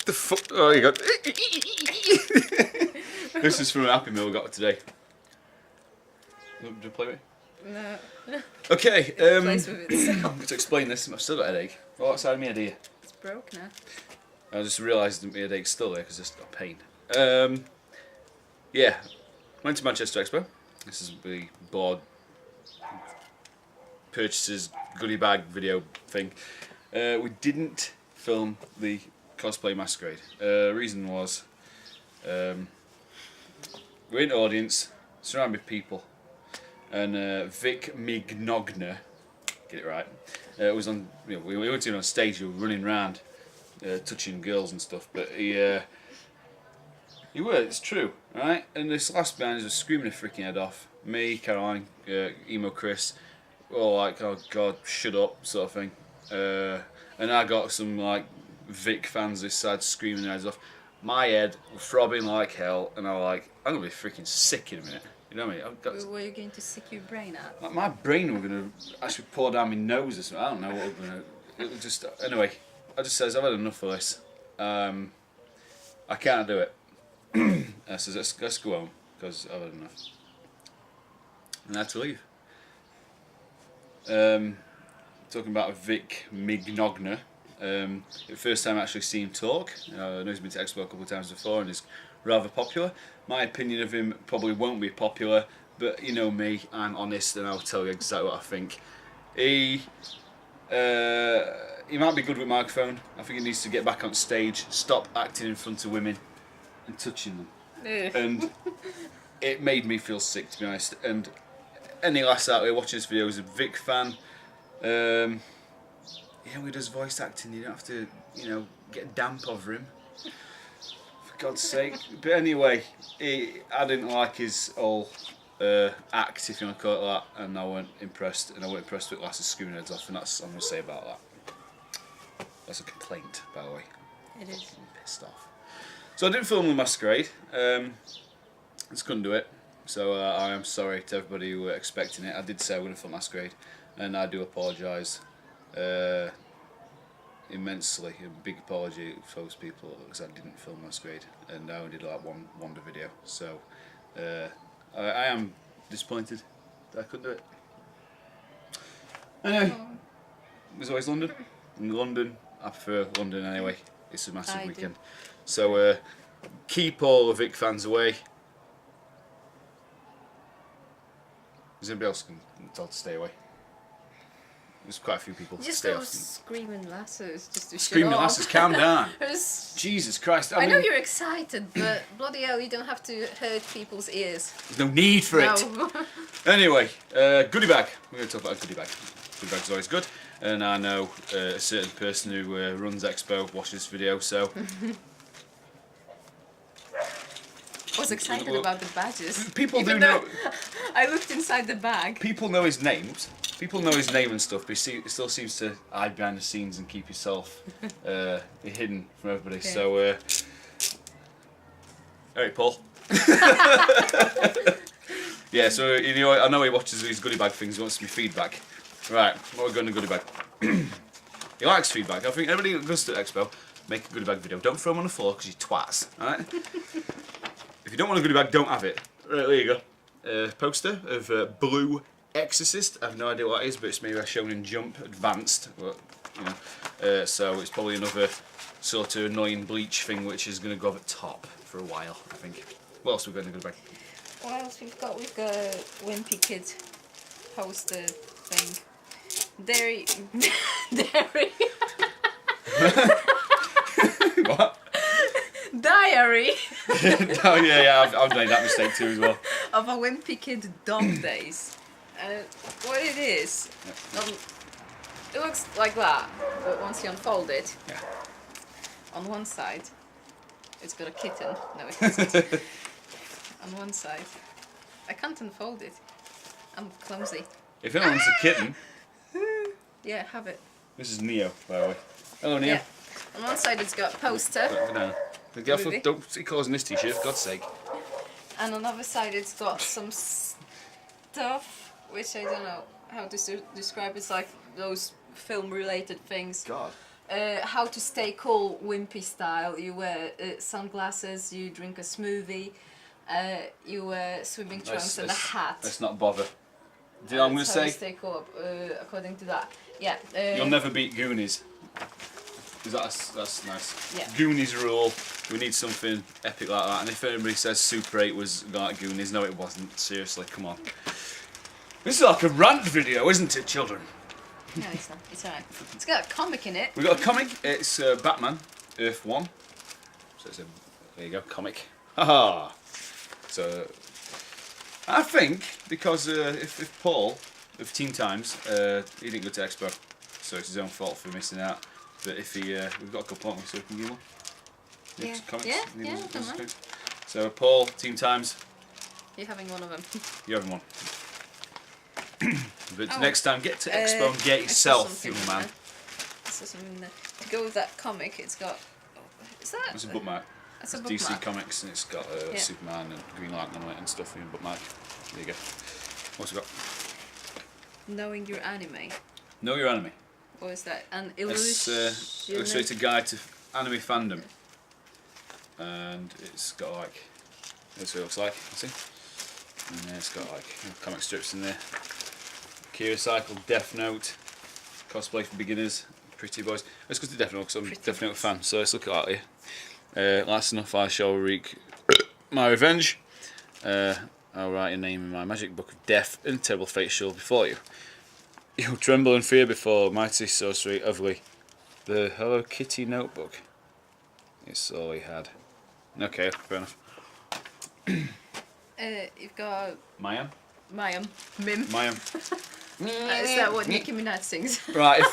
The fuck? Oh, you got. This is from a Happy Meal we got today. Do you play with it? No. Okay. Plays with itself. To explain this, I've still got a headache. Well, outside of me head here. It's broke now. I just realised that my headache's still there because it's got pain. Yeah, went to Manchester Expo. This is the board purchases goodie bag video thing. We didn't film the cosplay masquerade. Reason was we're in the audience, surrounded with people, and Vic Mignogna, get it right, was on. You know, we weren't even on stage. We were running around, touching girls and stuff. But he were. It's true, right? And this last band was screaming their freaking head off. Me, Caroline, emo Chris, all like, oh god, shut up, sort of thing. And I got some like Vic fans this side screaming their heads off. My head was throbbing like hell, and I was like, I'm gonna be freaking sick in a minute. You know what I mean? Were you going to stick your brain out? Like my brain was gonna actually pour down my nose or something. I don't know what was gonna. It was just anyway. I just says I've had enough of this. I can't do it. I says let's go home because I've had enough. And I had to leave. Talking about Vic Mignogna. The first time I actually seen him talk. I know he's been to Expo a couple of times before and he's rather popular. My opinion of him probably won't be popular, but you know me, I'm honest and I'll tell you exactly what I think. He might be good with microphone. I think he needs to get back on stage, stop acting in front of women and touching them. And it made me feel sick, to be honest. And any lass out there watching this video is a Vic fan. You know, he does voice acting. You don't have to, you know, get damp over him. For God's sake. But anyway, I didn't like his whole act, if you want to call it that, and I weren't impressed. And I weren't impressed with lasses screaming heads off, and that's what I'm going to say about that. That's a complaint, by the way. It is. I'm pissed off. So I didn't film the masquerade. Just couldn't do it. So I am sorry to everybody who were expecting it. I did say I was going to film masquerade, and I do apologise immensely. A big apology for those people because I didn't film masquerade, and I only did like one Wonder video. So I am disappointed that I couldn't do it. Anyway, there's always London. In London, I prefer London anyway. It's a massive weekend. So keep all the Vic fans away. Is anybody else can tell to stay away? There's quite a few people. Just stay those off. screaming lasses, just to Screaming shut lasses, off. calm down. There's- Jesus Christ! I know you're excited, but bloody hell, you don't have to hurt people's ears. There's no need for it. No. Anyway, goodie bag. We're going to talk about a goodie bag. Goodie bag's always good, and I know a certain person who runs Expo watches this video, so. I was excited about the badges. People Even do know. I looked inside the bag. People know his names. People know his name and stuff, but he still seems to hide behind the scenes and keep himself hidden from everybody. Okay. So, alright, Paul. Yeah, so you know, I know he watches these goodie bag things. He wants some feedback. Right, what we're going to goodie bag. He likes feedback. I think everybody that goes to the Expo, make a goodie bag video. Don't throw them on the floor because you twats. Alright. If you don't want a goodie bag, don't have it. Right, there you go. Poster of Blue Exorcist. I have no idea what it is, but it's maybe a Shonen Jump Advanced. But, you know, so it's probably another sort of annoying Bleach thing, which is going to go over the top for a while, I think. What else have we got in the goodie bag? What else we've got? We've got a Wimpy Kid poster thing. Dairy. What? Diary Oh yeah, I've made that mistake too as well. of a Wimpy Kid dog days. What it is, it looks like that, but once you unfold it, Yeah. on one side, it's got a kitten. No, it hasn't. On one side, I can't unfold it. I'm clumsy. If anyone wants a kitten, Yeah, have it. this is Neo, by the way. Hello, Neo. Yeah. On one side, it's got a poster, No. Goodie. Don't see colours in this t-shirt, for God's sake. and on the other side, it's got some stuff which I don't know how to describe. It's like those film-related things. God. How to stay cool, wimpy style. You wear sunglasses. You drink a smoothie. You wear swimming trunks and a hat. Let's not bother. Do you know what I'm going to say? Stay cool, according to that. Yeah. You'll never beat Goonies. That's nice. Yeah. Goonies rule. We need something epic like that. And if anybody says Super 8 was like Goonies, no, it wasn't. Seriously, come on. This is like a rant video, isn't it, children? No, it's not. It's alright. It's got a comic in it. We got a comic. It's Batman, Earth 1. So it's a, there you go, comic. Haha. So I think because if Paul of Teen Times, he didn't go to Expo, so it's his own fault for missing out. But if he, we've got a couple, haven't we? So we can give one. Yeah. Comics. Yeah. Come on. So Paul, Teen Times. You're having one of them. You're having one. But next time, get to Expo and get yourself, young man. There's something there. To go with that comic, it's got. Is that? It's a bookmark. It's a It's bookmark. DC Comics and it's got Superman and Green Lantern on it and stuff in a bookmark. There you go. What's it got? Knowing your anime. Know your anime. Or is that an It's a guide to anime fandom. And it's got like, that's what it looks like, see? And then it's got like comic strips in there. Kira Cycle, Death Note, cosplay for beginners, Pretty Boys. Let's go to Death Note because I'm a Death Note fan, so let's look at that here. Last enough I shall wreak my revenge. I'll write a name in my magic book of death and terrible fate shall befall you. You'll tremble in fear before mighty sorcery Ugly. The Hello Kitty notebook. It's all he had. Okay, fair enough. You've got Mayim? Mayim. Mim. Mayim. Is that what Nicki Minaj sings? Right,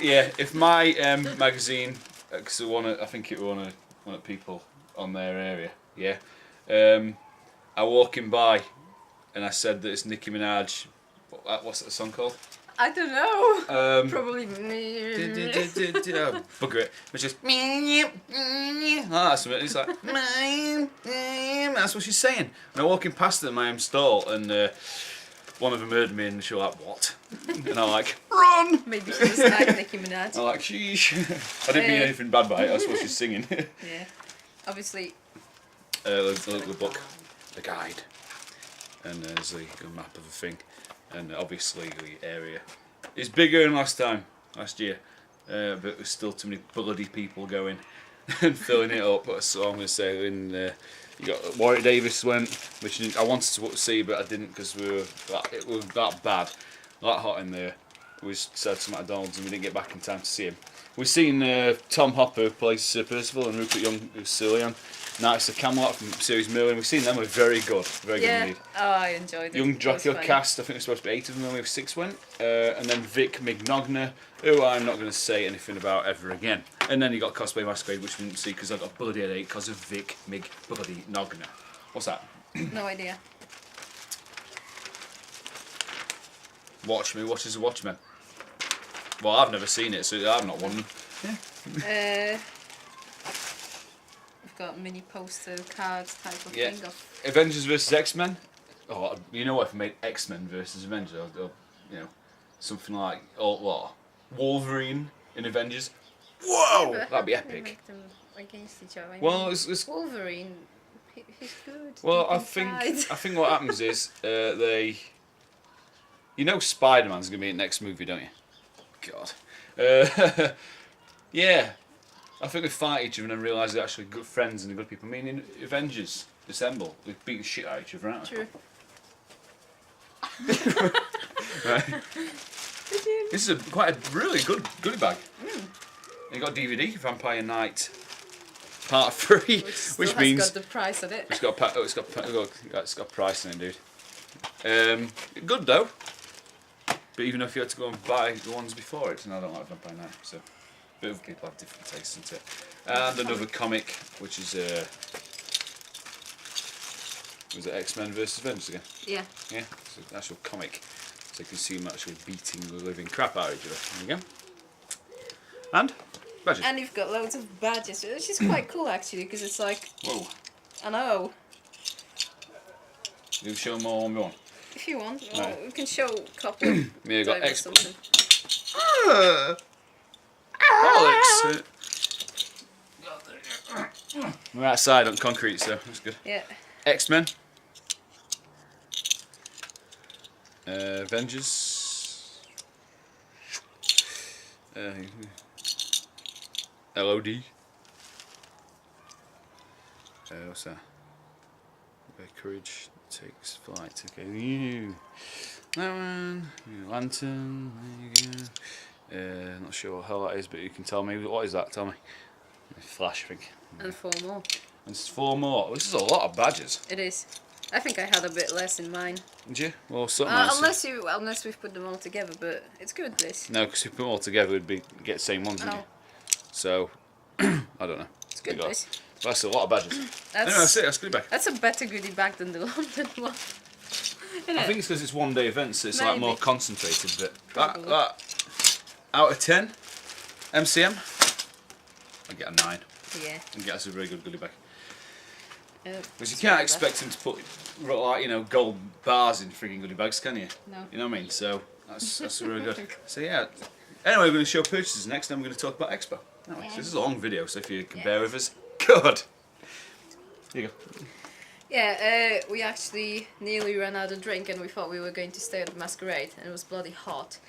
if my magazine, because I think it was one of people on their area, yeah. I walking by, and I said that it's Nicki Minaj. What's that song called? I don't know. Probably. Bugger it. It's just. That's what it's like. That's what she's saying. And I'm walking past them, my stall, and one of them heard me, and she was like, "What?" And I'm like, "Run!" Maybe she was like Nicki Minaj. I'm like, "Sheesh." I didn't mean anything bad by it. That's what she's singing. Yeah. Obviously. The book, the guide, and there's a map of the thing. And obviously the area is bigger than last year, but there's still too many bloody people going and filling it up. So I'm going to say, you got Warwick Davis went, which I wanted to see, but I didn't because it was that bad, that hot in there. We said to McDonald's and we didn't get back in time to see him. We've seen Tom Hopper who plays Percival and Rupert Young who's Cillian. Knights of Camelot from series Merlin. We've seen them. They're very good. Very good indeed. Oh, I enjoyed it. Young Dracula cast. I think there's supposed to be 8 of them. Only 6 went. And then Vic Mignogna, who I'm not going to say anything about ever again. And then you got Cosplay Masquerade, which we didn't see because I got a bloody headache because of Vic Mignogna. What's that? No idea. Watch Me. What is a Watchmen? Well, I've never seen it, so I've not won. We've got mini poster cards type of thing. Of Avengers vs X-Men. Oh, you know what? If I made X-Men versus Avengers, or something like Wolverine in Avengers. Whoa, that'd be epic. Make them against each other. Well, it's Wolverine. He's good. Well, I think what happens is Spider-Man's gonna be in the next movie, don't you? God. Yeah. I think they fight each other and then realise they're actually good friends and good people. I mean, in Avengers Assemble, they beat the shit out of each other, aren't they? True. Right. This is quite a really good goodie bag. You got DVD, Vampire Night Part 3, which means got the price on it. it's got a price in it, dude. Good though. But even if you had to go and buy the ones before it, and I don't like Vampire Night, so. But other people have different tastes, isn't it? And another comic, which is was it X-Men vs Avengers again? Yeah. Yeah, it's an actual comic, so you can see them actually beating the living crap out of each other. There you go. And badges. And you've got loads of badges, which is quite cool actually, because it's like. Whoa. I know. You show them all on one. If you want, Right. we can show a couple. Yeah, you got times or Expo. something. Alex. We're outside on concrete, so that's good. Yeah. X-Men. Avengers. LOD. What's that? Where courage takes flight. Okay, you. That one. Lantern. There you go. Not sure what the hell that is, but you can tell me. What is that? Tell me. Flash, I think. And 4 more. There's 4 more. This is a lot of badges. It is. I think I had a bit less in mine. Did you? Well, something else. Unless we've put them all together, but it's good. This. No, because if we put them all together, we'd get the same ones, wouldn't you? So, I don't know. It's good. But This. that's a lot of badges. Anyway, that's it. That's Goodie bag. That's a better goodie bag than the London one. I think it's because it's 1-day events, so it's like more Maybe. concentrated. But Probably. that out of 10, MCM, I get a 9. Yeah. And get us a very good goodie bag. Because you It's can't better. expect him to put like gold bars in frigging goodie bags, can you? No. You know what I mean? So that's really good. So yeah. Anyway, we're going to show purchases next, and we're going to talk about Expo. Anyway, so this is a long video, so if you can bear with us, good. Here you go. Yeah, we actually nearly ran out of drink, and we thought we were going to stay at the masquerade, and it was bloody hot.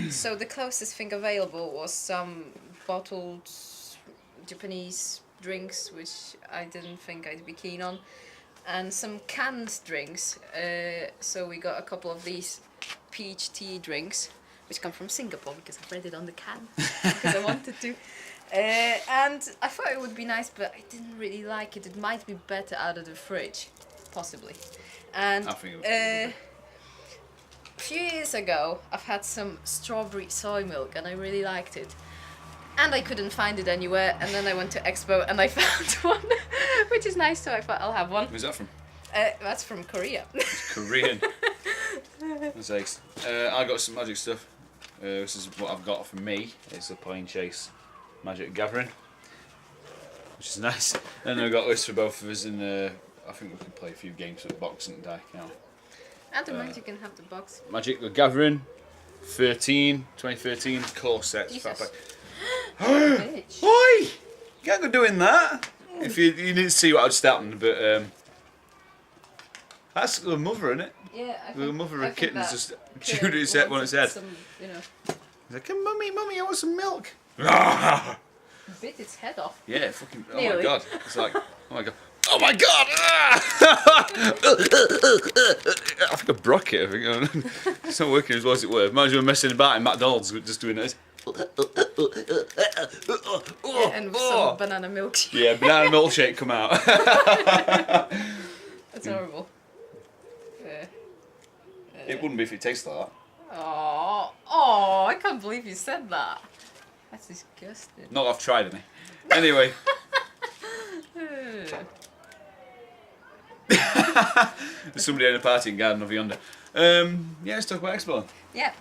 So the closest thing available was some bottled Japanese drinks, which I didn't think I'd be keen on, and some canned drinks. So we got a couple of these peach tea drinks, which come from Singapore because I read it on the can because I wanted to. And I thought it would be nice, but I didn't really like it. It might be better out of the fridge, possibly. And I think it was a few years ago, I've had some strawberry soy milk, and I really liked it. And I couldn't find it anywhere, and then I went to Expo and I found one, which is nice, so I thought I'll have one. Where's that from? That's from Korea. It's Korean. That's ace. I got some magic stuff. This is what I've got for me. It's a plain chase magic gathering, which is nice. And then I've got this for both of us, and I think we can play a few games with box and die, can't we? And the magic can have the box. Magic the Gathering, 2013 core sets. Jesus. Bitch. Oi! You can't go doing that. If you didn't see what I'd happened, but that's the mother, isn't it? Yeah, I The think, mother I of think kittens that just kid chewed its head on its head. some, you know, He's like, mummy, I want some milk. bit its head off. Yeah, fucking, oh my Nearly. god. It's like, oh my god. Oh my god! I think I broke it. I think it's not working as well as it were. Imagine we're messing about in McDonald's just doing this. Yeah, and with some banana milkshake. Yeah, banana milkshake come out. That's horrible. It wouldn't be if it tasted like that. Oh, I can't believe you said that. That's disgusting. Not I've tried any. Anyway. There's somebody in a party in Garden of Yonder. Yeah, let's talk about Expo. Yeah.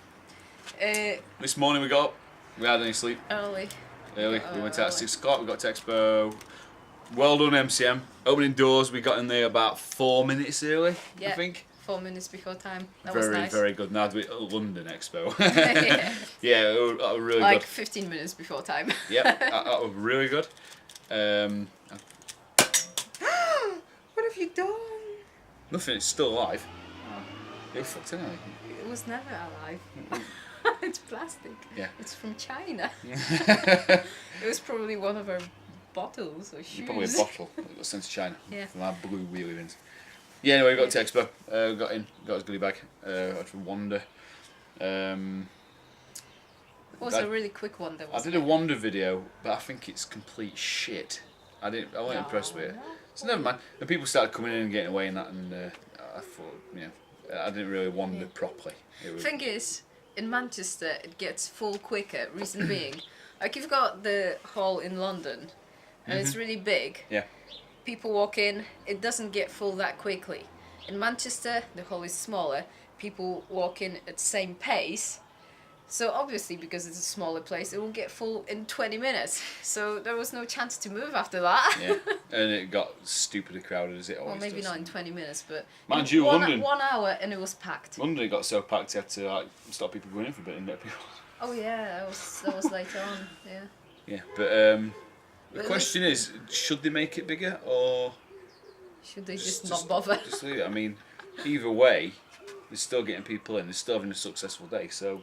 This morning we got up. We had any sleep. Early. We went out at 6 o'clock. We got to Expo. Well done, MCM. Opening doors. We got in there about 4 minutes early. Yeah. I think. 4 minutes before time. That was Very, nice. very good. Now we at London Expo. Yeah. Yeah, that was really Like good. 15 minutes before time. Yep, that was really good. What have you done? Nothing. It's still alive. You're fucked, isn't it? It was never alive. It's plastic. Yeah. It's from China. It was probably one of our bottles or shoes. Probably a bottle that got sent to China. Yeah. From our blue wheelie bins. Yeah, anyway, we got to Expo. Got in, got his goodie bag. Had to wander. It was a really quick one. I did a wander video, but I think it's complete shit. I wasn't impressed with it. No. So never mind. And people started coming in and getting away and that, and I thought, I didn't really wander properly. Thing is, in Manchester, it gets full quicker. Reason being, like you've got the hall in London, and it's really big. Yeah. People walk in, it doesn't get full that quickly. In Manchester, the hall is smaller. People walk in at the same pace, So obviously, because it's a smaller place, it will get full in 20 minutes. So there was no chance to move after that. Yeah, and it got stupidly crowded as it always Well, maybe does. not in 20 minutes, but Mind in you, one, London. 1 hour and it was packed. London it got so packed you had to like stop people going in for a bit and let people. Oh yeah, that was later on. Yeah. Yeah, but the question is, should they make it bigger or Should they just not bother? Just leave it. I mean, either way, they're still getting people in. They're still having a successful day. So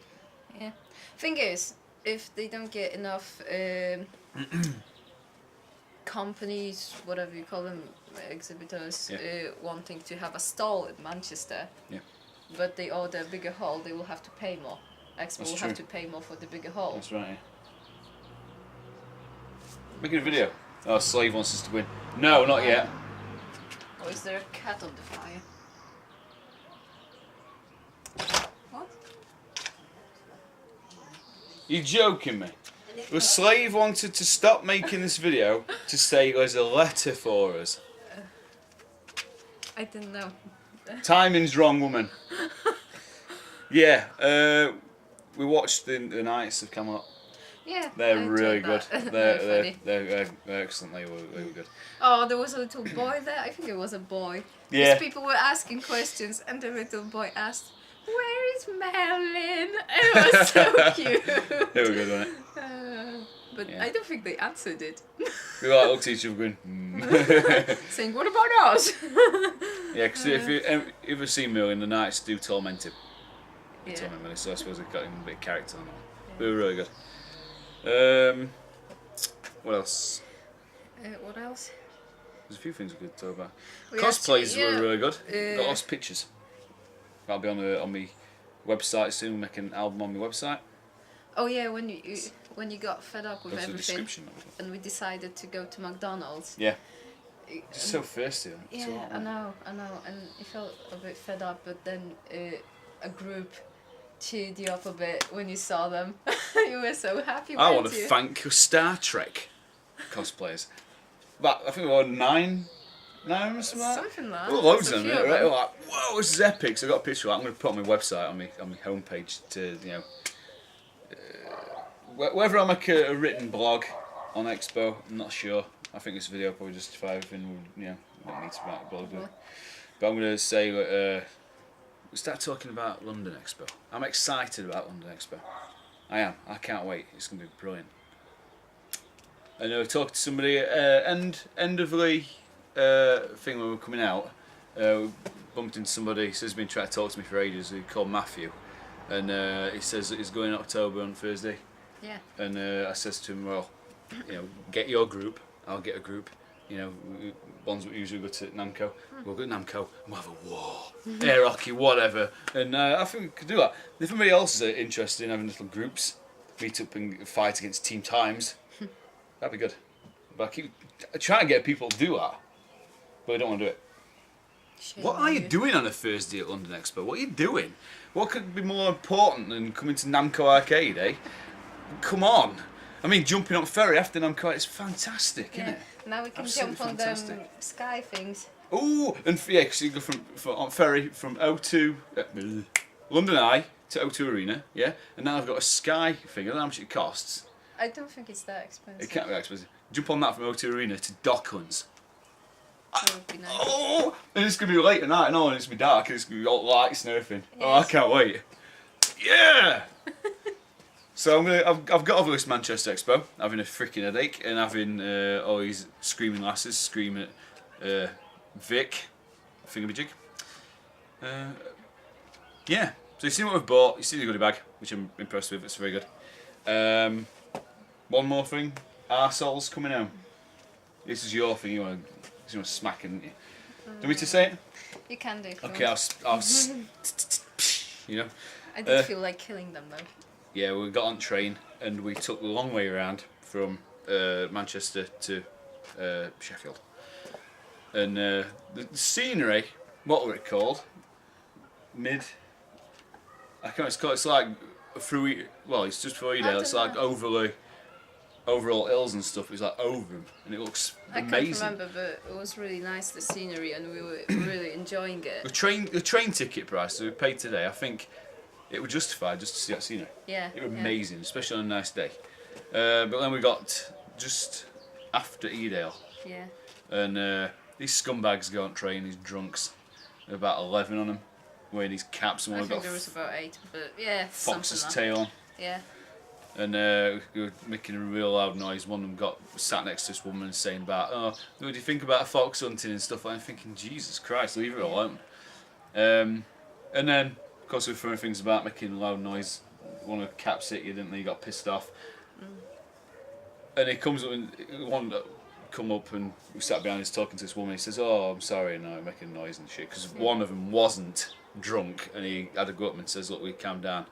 Yeah. Thing is, if they don't get enough companies, whatever you call them, exhibitors, wanting to have a stall in Manchester, but they order a bigger hall, they will have to pay more. Expo will have to pay more for the bigger hall. That's right. Yeah. Making a video. Oh, Slave wants us to win. No, not yet. Or is there a cat on the fire? What? You joking me? The Slave wanted to stop making this video to say there's a letter for us. I didn't know. Timing's wrong, woman. Yeah, we watched the Knights of Camelot. Yeah, They're I really enjoyed good. that. They're excellent. They were good. Oh, there was a little boy there. I think it was a boy. Yeah. Because people were asking questions, and the little boy asked, "Where is Marilyn?" It was so cute. They were good, weren't it? But Yeah. I don't think they answered it. We like looked at each other going, Saying, "What about us?" Yeah, because if you ever seen Millie, the Knights do torment him. Yeah. Torment Millie, so I suppose they got him a bit of character on them. They were really good. What else? What else? There's a few things we could talk about. We Cosplays actually- yeah, were really good. Got lots of pictures. That'll be on my website soon. We'll make an album on my website. Oh yeah, when you got fed up with Go to the everything, description. and we decided to go to McDonald's. Yeah. Just so thirsty. Yeah, I know, and it felt a bit fed up, but then a group cheered you up a bit when you saw them. You were so happy. I want weren't to you? thank Star Trek cosplayers. But I think we were nine or something like that. Something like There that. were loads There's of a them. few Right? We're like, whoa, this is epic. So I got a picture of that. I'm going to put it on my website, on my homepage to, whether I make a written blog on Expo, I'm not sure. I think this video will probably justify everything. We don't need to write a blog. But I'm going to say that we start talking about London Expo. I'm excited about London Expo. I am. I can't wait. It's going to be brilliant. And I was talking to somebody end of the thing when we were coming out. We bumped into somebody. He says he's been trying to talk to me for ages. He called Matthew, and he says that he's going in October on Thursday. Yeah. And I says to him, well, get your group. I'll get a group. Ones that usually go to Namco. We'll go to Namco and we'll have a war, air hockey, whatever. And I think we could do that. If anybody else is interested in having little groups, meet up and fight against Team Times, that'd be good. But I keep trying to get people to do that, but they don't want to do it. Shame What on are you doing on a Thursday at London Expo? What are you doing? What could be more important than coming to Namco Arcade, eh? Come on. I mean, jumping on ferry after Namco, it's fantastic, isn't it? Now we can Absolutely jump on fantastic. them sky things. Oh, and because you go on ferry from O2, London Eye to O2 Arena, yeah? And now I've got a sky thing. I don't know how much it costs. I don't think it's that expensive. It can't be that expensive. Jump on that from O2 Arena to Docklands. That would be nice. Oh, and it's going to be late at night and all, and it's going to be dark, and it's going to be all lights and everything. Yes. Oh, I can't wait. Yeah! So I've got over this Manchester Expo, having a freaking headache, and having all these screaming lasses screaming at Vic, thingamajig. Yeah, so you've seen what we've bought, you've seen the goodie bag, which I'm impressed with, it's very good. One more thing, arseholes coming out. This is your thing, you want to smack, didn't you? Do you want me to say it? You can do it. Okay, I'll I did feel like killing them though. Yeah, we got on train and we took the long way around from Manchester to Sheffield. And the scenery, what were it called? I can't. It's like through. Well, it's just for you there. It's like overall hills and stuff. It's like over them, and it looks amazing. I can't remember, but it was really nice, the scenery, and we were really enjoying it. The train ticket price that we paid today, I think. it was justified just to see that scenery. Yeah. It was yeah. amazing, especially on a nice day. But then we got just after Edale, Yeah. and these scumbags go on train, these drunks, about 11 on them, wearing these caps, and I one think got there was about 8, but yeah, fox's something tail on. like Yeah. And we were making a real loud noise. One of them got sat next to this woman saying about, oh, what do you think about fox hunting and stuff? I'm thinking, Jesus Christ, leave it alone. And then, of course, we were throwing things about making loud noise. One of the caps hit you, didn't they? You got pissed off. And he comes up and one come up and we sat behind us talking to this woman. He says, "Oh, I'm sorry, no, I'm making noise and shit." Because one of them wasn't drunk, and he had to go up and says, "Look, we calm down."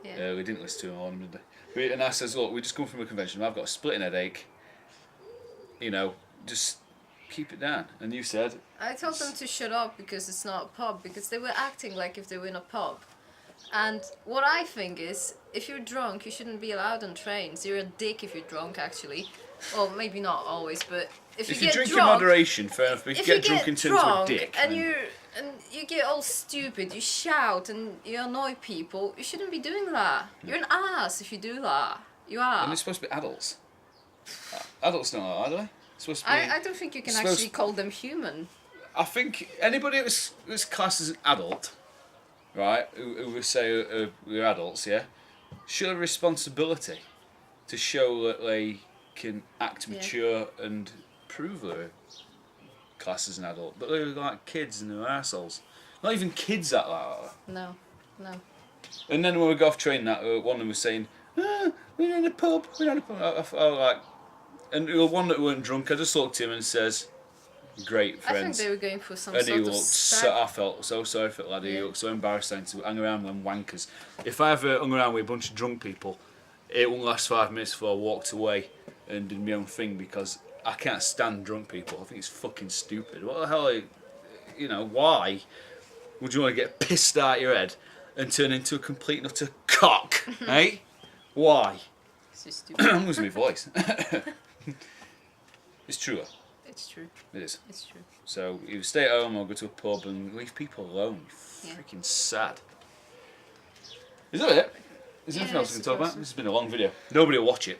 Yeah. We didn't listen to him on, did they? And I says, "Look, we just come from a convention. I've got a splitting headache. You know, just keep it down." And you said, I told them to shut up because it's not a pub, because they were acting like if they were in a pub. And what I think is, if you're drunk, you shouldn't be allowed on trains. You're a dick if you're drunk, actually. Well, maybe not always, but if if you you get drink drunk, in moderation, fair enough. But if you get drunk and turn into a dick, and then- you get all stupid, you shout and you annoy people, you shouldn't be doing that. You're an ass if you do that. You are. and they're supposed to be adults. Adults don't are they? It's supposed to be. I don't think you can supposed- actually call them human. I think anybody who's classed as an adult, right, who we say we're adults, yeah, should have a responsibility to show that they can act Yeah. mature and prove they're classed as an adult. But they're like kids and they're assholes. Not even kids that like that. No, no. And then when we got off train, that one of them was saying, "We're in a pub, we're in a pub." I like, and the one that weren't drunk, I just looked at him and says, "Great I think friends." they were going for some And he sort of looked so, I felt so sorry for the lad. He Yeah. looked so embarrassed having to hang around with them wankers. If I ever hung around with a bunch of drunk people, it wouldn't last 5 minutes before I walked away and did my own thing, because I can't stand drunk people. I think it's fucking stupid. What the hell, why would you want to get pissed out your head and turn into a complete and utter cock, eh? Why? It's just stupid. I'm losing my voice. It's true, though. It's true. It is. It's true. So you stay at home or go to a pub and leave people alone. Yeah. Freaking sad. Is that it? Is there anything Yeah, else we can talk I suppose about? so. This has been a long video. Nobody will watch it.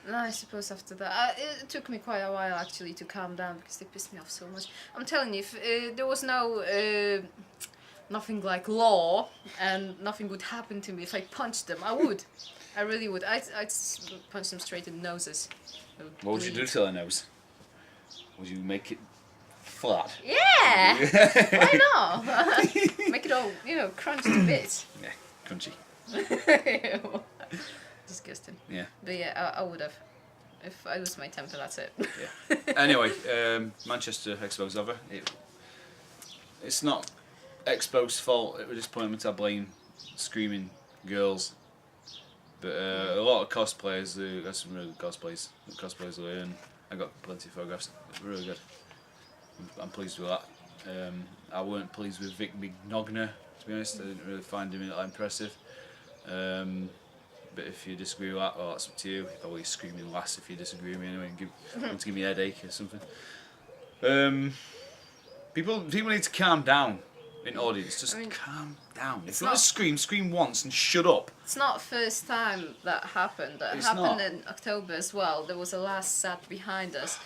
No, I suppose after that, it took me quite a while actually to calm down because they pissed me off so much. I'm telling you, if there was nothing like law and nothing would happen to me if I punched them, I would. I really would. I'd punch them straight in the noses. They What would you do bleed. to their nose? Would you make it flat? Yeah! Why not? Make it all, crunched to bits. Yeah, crunchy. Disgusting. Yeah. But yeah, I would have. If I lose my temper, that's it. Yeah. Anyway, Manchester Expo's over. It's not Expo's fault. At this point, I blame screaming girls. But a lot of cosplayers, there's some really good cosplayers are here, and I got plenty of photographs. Really good. I'm pleased with that. I weren't pleased with Vic Mignogna, to be honest. I didn't really find him that impressive. But if you disagree with that, well, that's up to you. Probably screaming lass if you disagree with me anyway, and want to give me a headache or something. People need to calm down in audience. Just calm down. If you want to scream once and shut up. It's not the first time that happened. That It's happened not. in October as well. There was a lass sat behind us.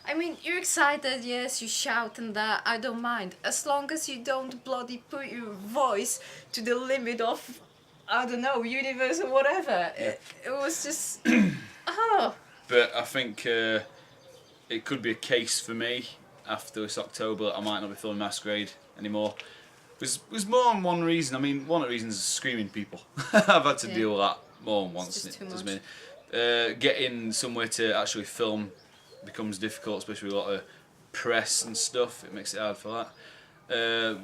I mean, you're excited, yes, you shout and that, I don't mind. As long as you don't bloody put your voice to the limit of, I don't know, universe or whatever. Yeah. It was just, oh. But I think it could be a case for me after this October that I might not be filming Masquerade anymore. There's more than one reason. I mean, one of the reasons is screaming people. I've had to deal with that more than once. just too does much. mean, getting somewhere to actually film becomes difficult, especially with a lot of press and stuff. It makes it hard for that.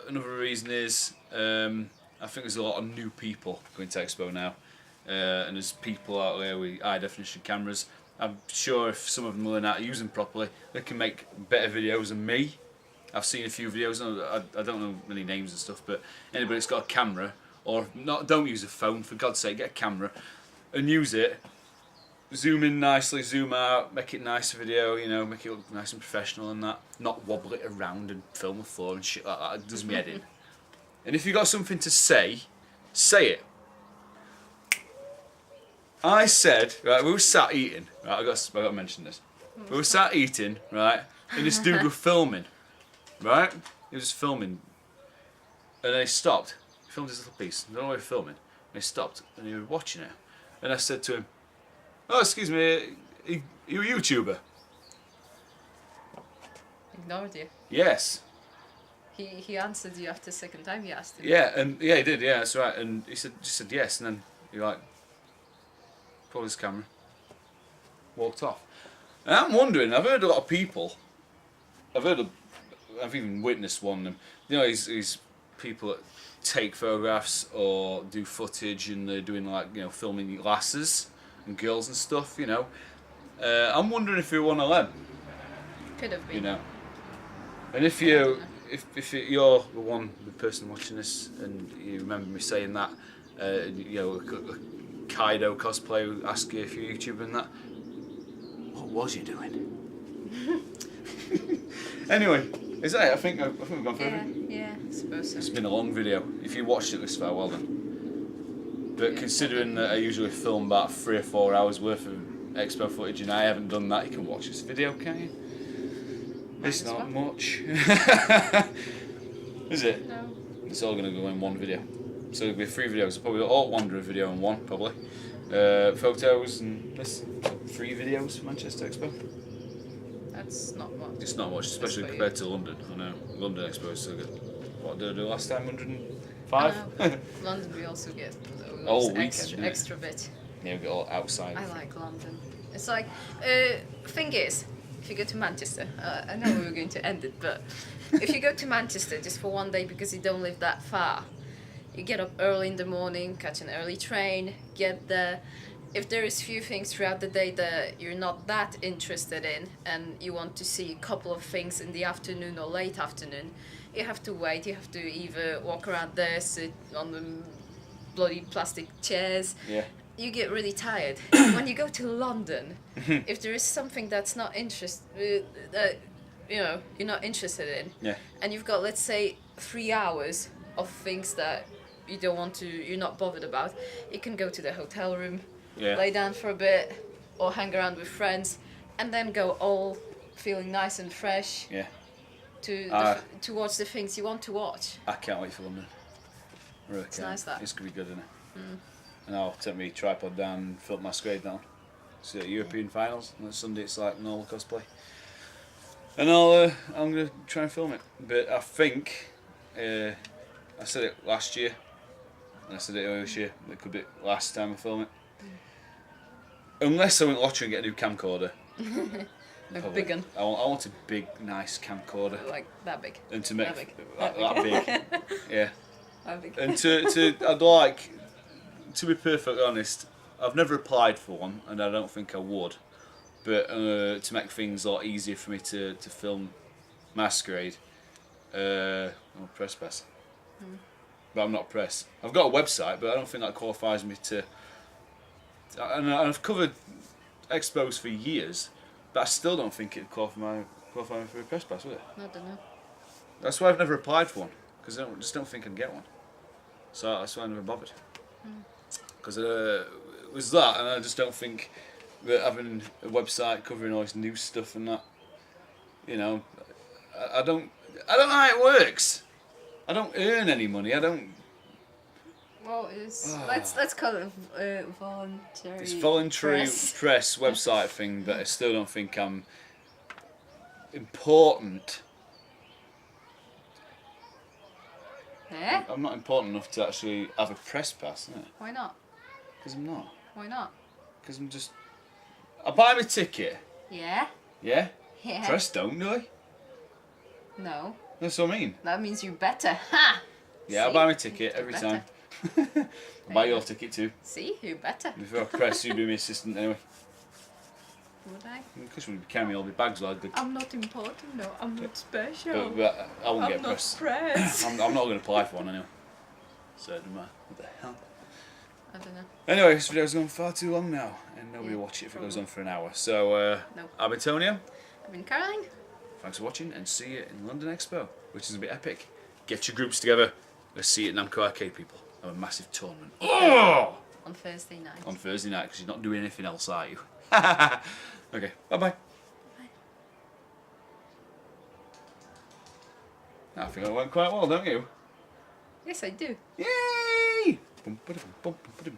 Another reason is I think there's a lot of new people going to Expo now, and there's people out there with high definition cameras. I'm sure if some of them learn how to use them properly, they can make better videos than me. I've seen a few videos. I don't know many names and stuff, but anybody that's got a camera, or not, don't use a phone, for God's sake, get a camera and use it. Zoom in nicely, zoom out, make it nice video, make it look nice and professional and that. Not wobble it around and film the floor and shit like that. It does me head in. And if you got something to say it. I said, right, we were sat eating, right, I got to mention this. We were sat eating, right, and this dude was filming, right? He was filming, and then he stopped. He filmed his little piece, I don't know why he was filming, and he stopped, and he was watching it. And I said to him, oh, excuse me, you a YouTuber? Ignored you. Yes. He answered you after the second time you asked him. Yeah, he did, yeah, that's right. And he just said yes, and then he like pulled his camera, walked off. And I'm wondering, I've heard a lot of people, I've even witnessed one of them, you know, these people that take photographs or do footage and they're doing like, you know, filming lasses and girls and stuff, you know. I'm wondering if you're one of them. Could have been. You know. And if you're the person watching this and you remember me saying that, you know, a Kaido cosplay ask you if you're a YouTuber and that, what was you doing? Anyway, is that it? I think we've gone through it. Yeah, I suppose so. It's been a long video. If you watched it this far, well done. But considering that I usually film about 3 or 4 hours worth of Expo footage and I haven't done that, you can watch this video, can't you? It's not much. Is it? No. It's all going to go in one video. So it'll be 3 videos. Probably all wander a video in one, probably. Photos and this 3 videos for Manchester Expo. That's not much. It's not much, especially compared to London. I know London Expo is so good. What did I do last time? 105. London we also get extra bit. Yeah, we get all outside. I like London. It's like thing is, if you go to Manchester, I know we were going to end it, but if you go to Manchester just for one day because you don't live that far, you get up early in the morning, catch an early train, get there. If there is few things throughout the day that you're not that interested in and you want to see a couple of things in the afternoon or late afternoon, you have to wait. You have to either walk around there, sit on the bloody plastic chairs. Yeah. You get really tired. When you go to London, if there is something that's not you're not interested in, Yeah. and you've got, let's say, 3 hours of things that you're not bothered about, you can go to the hotel room, lay down for a bit, or hang around with friends, and then go all feeling nice and fresh. Yeah. To watch the things you want to watch. I can't wait for London. I really It's can't. nice that. It's gonna be good, isn't it? And I'll take my tripod down and film Masquerade down. See the European finals. And on Sunday it's like normal cosplay. And I'm gonna try and film it. But I think I said it last year, and I said it earlier this year. It could be last time I film it. Unless I went lottery and get a new camcorder. A big one. I want a big, nice camcorder. Like that big. And to make That big. that big. Yeah. That big. And I'd like, to be perfectly honest, I've never applied for one, and I don't think I would. But to make things a lot easier for me to film Masquerade, I'm a press pass. But I'm not press. I've got a website, but I don't think that qualifies me to. And I've covered expos for years, but I still don't think it'd qualify me for a press pass, would it? I don't know. That's why I've never applied for one, because I just don't think I'd get one. So that's why I never bothered. Because it was that, and I just don't think that having a website covering all this new stuff and that, you know, I don't know how it works. I don't earn any money. I don't. Well, let's call it voluntary. It's voluntary press press. website thing, but I still don't think I'm important. Eh? I'm not important enough to actually have a press pass, innit? Why not? Because I'm not. Why not? Because I'm just. I buy my ticket. Yeah. Yeah. Yeah. Press don't, do I? No. That's what I mean. That means you're better. Ha! Yeah, See? I buy my ticket every Better. time. I buy your ticket too. See, you're better. If I press, you'd be my assistant anyway. Would I? Because when you carry me all the bags like the. I'm not important, no. I'm not special. But I won't I'm get not press. press. I'm not going to apply for one anyway. So it doesn't matter. What the hell? I don't know. Anyway, this video's gone far too long now, and nobody Yeah, will watch it if it goes probably. on for an hour. So, No. I've been Tonio. I've been Caroline. Thanks for watching, and see you in London Expo, which is going to be epic. Get your groups together. Let's see it in Namco Arcade, people. Have a massive tournament. Oh! On Thursday night. On Thursday night, because you're not doing anything else, are you? Okay, bye-bye. I think it went quite well, don't you? Yes, I do. Yay! Bum, ba-dum, bum, ba-dum.